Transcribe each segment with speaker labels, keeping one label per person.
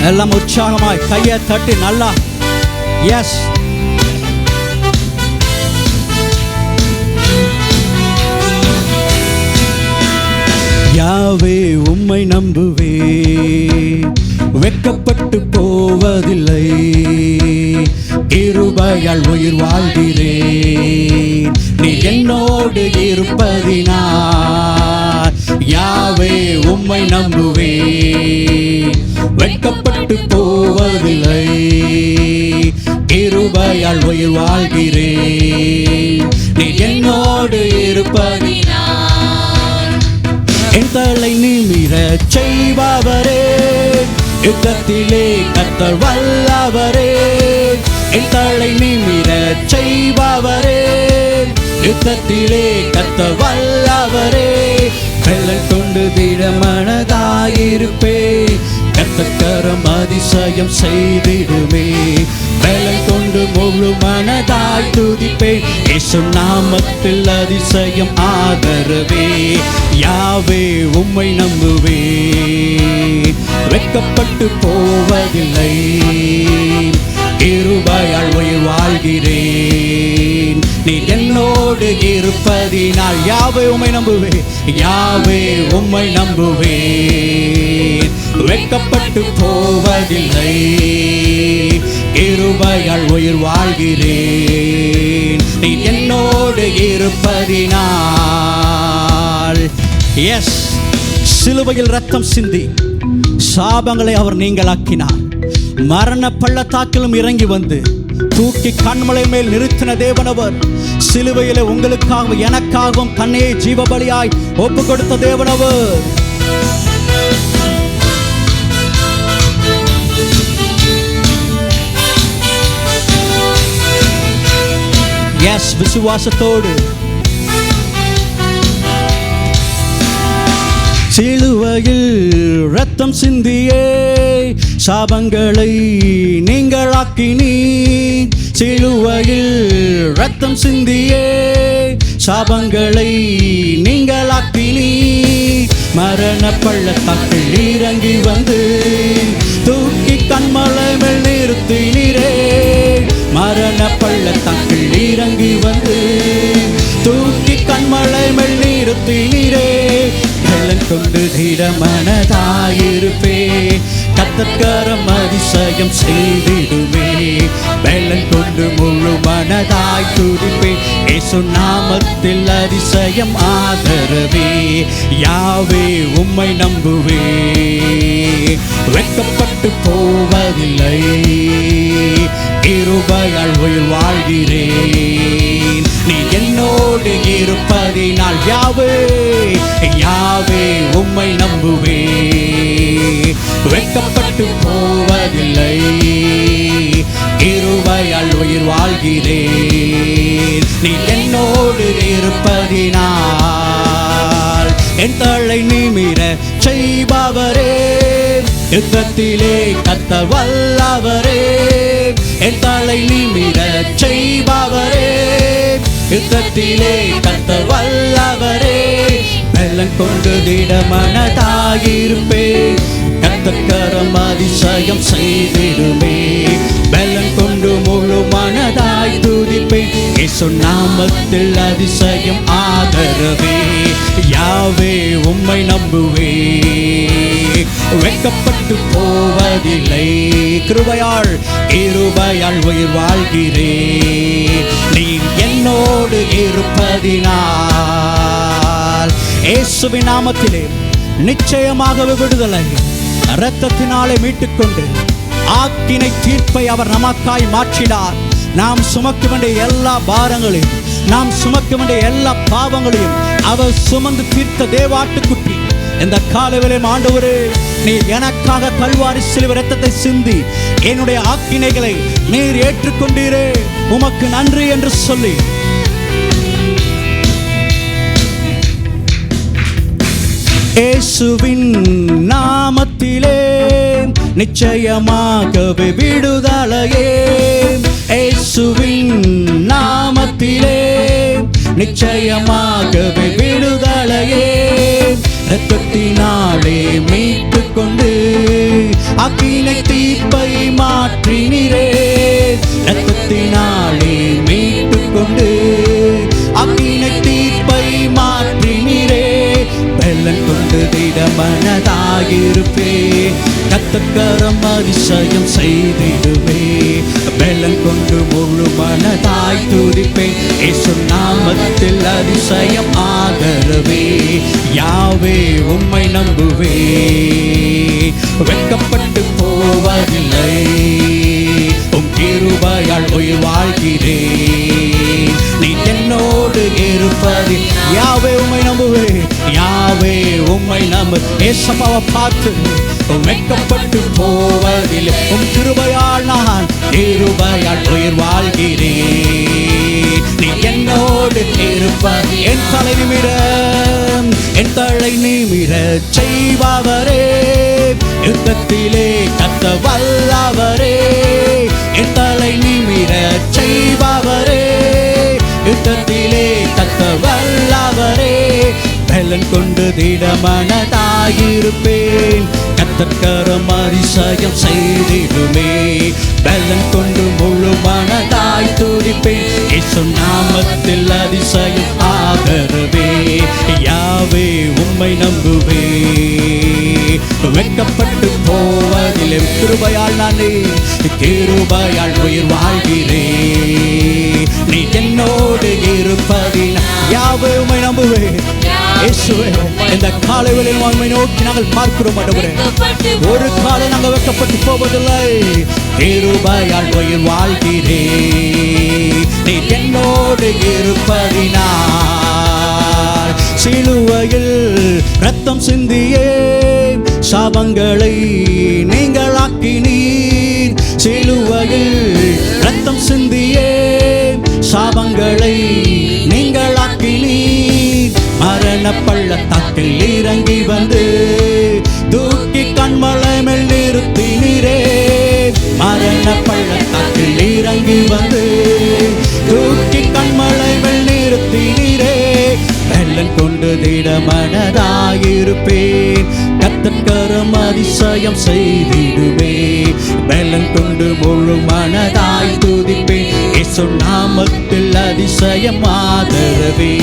Speaker 1: எல்லாம் உற்சாகமாய் கையை தட்டி நல்லா எஸ். யாவே உம்மை நம்புவே, வெட்கப்பட்டு போவதில்லை, கிருபையால் உயிர் வாழ்கிறேன், நீ என்னோடு இருப்பதினால். யாவே உம்மை நம்புவே, வெட்கப்பட்டு போவதில்லை, கிருபையால் உயிர் வாழ்கிறேன், நீ என்னோடு இருப்பதினால். என் தலை நிமிர செய்பவரே, யுத்தத்திலே கர்த்தர் வல்லவரே. என் தலை நிமிர செய்பவரே, யுத்தத்திலே கர்த்தர் வல்லவரே. வெள்ளல் கொண்டு திடமனதாயிருப்பே, கர்த்தர் அதிசயம் செய்திடுமே. வெள்ளல் கொண்டு முழு மனதாய் துதிப்பேன், இயேசு நாமத்தில் அதிசயம் ஆதரவே. யாவே உம்மை நம்புவே, வெட்கப்பட்டு போவதில்லை, கிருபையால் உயிர் வாழ்கிறேன், நீ என்னோடு இருப்பதினால். யாவே உம்மை நம்புவே, யாவே உம்மை நம்புவே, வெட்கப்பட்டு போவதில்லை, கிருபையால் உயிர் வாழ்கிறேன், நீ என்னோடு இருப்பதினால். எஸ், சிலுவையில் ரத்தம் சிந்தி சாபங்களை அவர் நீங்களாக்கினார். மரண பள்ளத்தாக்கிலும் இறங்கி வந்து தூக்கி கண்மலை மேல் நிறுத்தின தேவனவர். சிலுவையிலே உங்களுக்காகவும் எனக்காகவும் தன்னையே ஜீவபலியாய் ஒப்பு கொடுத்த தேவனவர். எஸ், விசுவாசத்தோடு சிலுவையில் ரத்தம் சிந்தியே சாபங்களை நீங்களாக்கினீ. சிலுவையில் ரத்தம் சிந்தியே சாபங்களை நீங்களாக்கினீ. மரண பள்ளத்தாக்கில் இறங்கி வந்து தூக்கி கண்மலை மேல் நிறுத்தினீரே. மரண பள்ளத்தாக்கில் இறங்கி வந்து தூக்கி கண்மலை மேல் நிறுத்தினீரே. வெள்ளம் கொண்டு திடமனதாயிருப்பே, கர்த்தர் அதிசயம் செய்திடுமே. வெள்ளம் கொண்டு முழு மனதாய் துதிப்பே, இயேசு நாமத்தில் அதிசயம் ஆதரவே. யாவே உம்மை நம்புவே, வெட்கப்பட்டு போவதில்லை, கிருபையால் உயிர் வாழ்கிறேன், நீ என்னோடு இருப்பதினால். யாவே, யாவே உம்மை நம்புவே, வெட்கப்பட்டு போவதில்லை, கிருபையால் உயிர் வாழ்கிறேன், நீ என்னோடு இருப்பதினால். என் தலை நிமிர செய்பவரே, யுத்தத்திலே கர்த்தர் வல்லவரே. என் தலை நிமிர செய்பவரே, யுத்தத்திலே கர்த்தர் வல்லவரே. வெள்ளம் கொண்டு திடமனதாயிருப்பே, கர்த்தர் அதிசயம் செய்திடுமே. வெள்ளம் கொண்டு முழு மனதாய் துதிப்பே, இயேசு நாமத்தில் அதிசயம் ஆதரவே. யாவே உம்மை நம்புவே, வெட்கப்பட்டு போவதில்லை, கிருபையால் கிருபையால் உயிர் வாழ்கிறேன், நீ என்னோடு இருப்பதினால். இயேசுவின் நாமத்திலே நிச்சயமாகவே விடுதலை. இரத்தத்தினாலே மீட்டுக்கொண்டு ஆக்கினை தீர்ப்பை அவர் நமக்காய் மாற்றினார். நாம் சுமக்க வேண்டிய எல்லா பாரங்களையும், நாம் சுமக்க வேண்டிய எல்லா பாவங்களையும் அவர் சுமந்து தீர்த்த தேவாட்டுக்குட்டி. இந்த காலையிலே ஆண்டவரே, நீர் எனக்காக கல்வாரி சிலுவை இரத்தத்தை சிந்தி என்னுடைய ஆக்கினைகளை நீர் ஏற்றுக்கொண்டீரே, உமக்கு நன்றி என்று சொல்லி இயேசுவின் நாமத்திலே நிச்சயமாகவே விடுதலையே. இயேசுவின் நாமத்திலே நிச்சயமாகவே விடுதலையே. இரத்தத்தினாலே மீட்டு கொண்டு அக்கினை தீர்ப்பை மாற்றினீரே. இரத்தத்தினாலே மீட்டுக் கொண்டு அக்கினை தீர்ப்பை மாற்றினீரே. பெலன் கொண்டு திடமனதாயிருப்பே. கர்த்தர் அதிசயம் செய்திடுவே. பெலன் கொண்டு முழு மனதாய் துதிப்பேன். இயேசு நாமத்தில் அதிசயம் ஆதரவே. யாவே உம்மை நம்புவே. வெட்கப்பட்டு போவதில்லை. உம் கிருபையால் உயிர் வாழ்கிறேன். நீ என்னோடு இருப்பதில் யாவே உம்மை நம்புவே. யாவே உம்மை நம்பு. ஏசப்பாவை பார்த்து வெட்கப்பட்டு போவதில் உம் கிருபையால் நான் கிருபையால் உயிர் வாழ்கிறேன். நீ என்னோடு இருப்பது என் தலை நிமிர என் தலை நிமிர செய்பவரே. யுத்தத்திலே கத்த வல்லவரே. என் தலை நிமிர செய்பவரே. யுத்தத்திலே கத்த வல்லவரே. பெலன் கொண்டு திடமனதாயிருப்பேன். கர்த்தர் அதிசயம் செய்திடுமே. பெலன் கொண்டு முழு மனதாய் துதிப்பேன். இயேசு நாமத்தில் அதிசயம் ஆதரவே. யாவே உம்மை நம்புவே. வெட்கப்பட்டு போவதிலே கிருபையால் நானே கிருபையால் உயிர் வாழ்கிறேன். நீ என்னோடு இருப்பதில் யாவே உம்மை நம்புவே. இயேசுவே, இந்த காலை வேளையில் உம்மை நோக்கி நாங்கள் பார்க்கிறோம் ஆண்டவரே. ஒரு காலம் நாங்கள் வெட்கப்பட்டு போவதில்லை. கிருபையால் உயிர் வாழ்கிறேன். நீ என்னோடு இருப்பதினால் சிலுவையில் ரத்தம் சிந்தியே சாபங்களை நீங்களாக்கினீர். சிலுவையில் ரத்தம் சிந்தியே சாபங்களை நீங்களாக்கினீர். மரண பள்ளத்தாக்கில் இறங்கி வந்து தூக்கி கண்மலை மேல் நிறுத்தினீரே. மரண பள்ளத்தாக்கில் இறங்கி வந்து தூக்கி கண்மலை மேல் நிறுத்தினீரே. பெலன் கொண்டு திடமனதாயிருப்பேன். கர்த்தர் அதிசயம் செய்திடுவே. பெலன் கொண்டு முழு மனதாய் துதிப்பேன். இயேசு நாமத்தில் அதிசயம் ஆதரவே.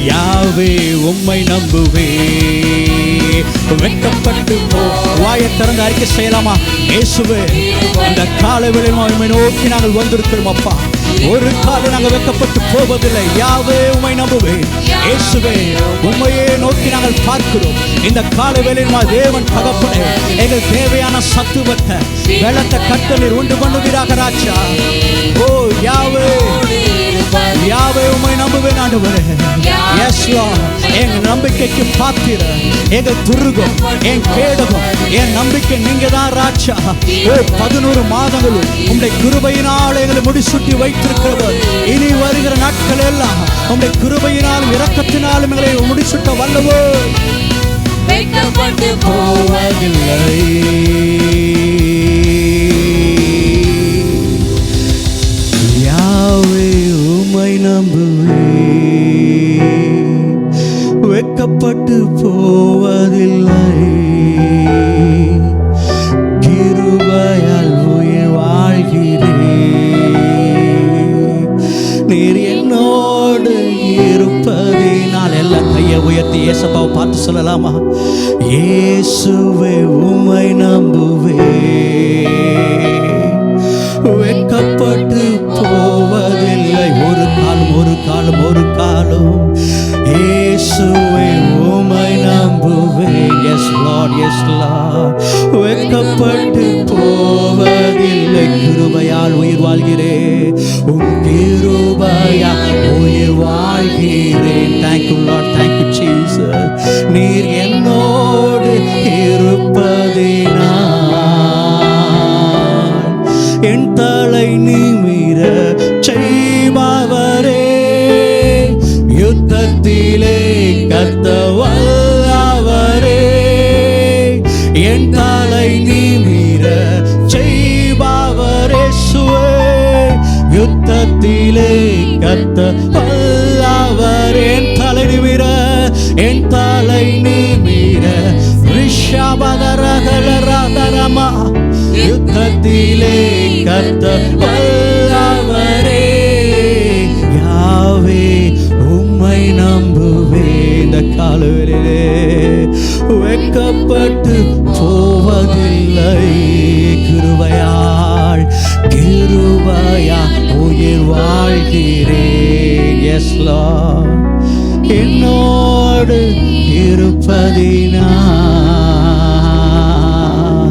Speaker 1: யாவே உம்மை நம்புவே. வெட்கப்பட்டு போ. வாயை திறந்து அறிக்கை செய்யலாமா? இயேசுவே, இந்த காலை வேளையில் உம்மை நோக்கி நாங்கள் வந்திருக்கிறோம் அப்பா. ஒரு காலம் நாங்கள் வெட்கப்பட்டு போவதில்லை. யாவே உம்மை நம்புவே. இயேசுவே, உம்மையே நோக்கி நாங்கள் பார்க்கிறோம். இந்த காலை வேளையில் தேவன் தகப்பனே, எங்கள் தேவையான சத்துவத்தை வெள்ளத்தை கட்டளில் உண்டு பண்ணுவீராக ராஜா. ஓ யாவே, யாவே உம்மை நம்புவேன் ஆண்டவரே. எஸ் லார்ட், என் நம்பிக்கைக்கு பாத்திர, எங்கள் துருகம், என் கேடகம், என் நம்பிக்கை நீங்க தான் ராஜா. ஓ 11 மாதங்களும் உம்முடைய கிருபையினால் எங்களை முடிசூட்டி வைத்திருக்கிறவர். இனி வருகிற நாட்கள் எல்லாம் உம்முடைய கிருபையினாலும் இரக்கத்தினாலும் எங்களை முடிசூட்ட வல்லவோ. வெட்கப்பட்டு போவதில்லை. யாவே உம்மை நம்புவே. வெட்கப்பட்டு போவதில்லை. கிருபையால் உயிர் வாழ்கிறேன். நீர் என்னோடு இருப்பதினால் எல்லாம் கையை உயர்த்தி ஏசப்பாவை பார்த்து சொல்லலாமா? இயேசுவே உம்மை நம்புவே. வெட்கப்பட்டு போவதில்லை. ஒரு காலம் இயேசுவே உம்மை நம்புவேன். Yes Lord, yes Lord. வெட்கப்பட்டு போவதில்லை. கிருபையால் உயிர் வாழ்கிறேன். உம் கிருபையால் உயிர் வாழ்கிறேன். Thank you Lord, thank you Jesus. நீர் என்னோடு இருப்பதினால் என் தலை நிமிர செய்பவரே. யுத்தத்திலே கர்த்த வல்லவரே. என் தலை நிமிர செய்பவரே. யுத்தத்திலே கர்த்த வல்லவரே. என் தலை நிமிர, என் தலை நிமிர ரிஷபதரகலரதரமா செய்வதிலே கர்த்தர் வல்லவரே. யாவே உம்மை நம்புவே. இந்த காலவெளியிலே வெட்கப்பட்டு போவதில்லை. கிருபையால் உயிர் வாழ்கிறேன். எஸ் லார்ட், என்னோடு இருப்பதினா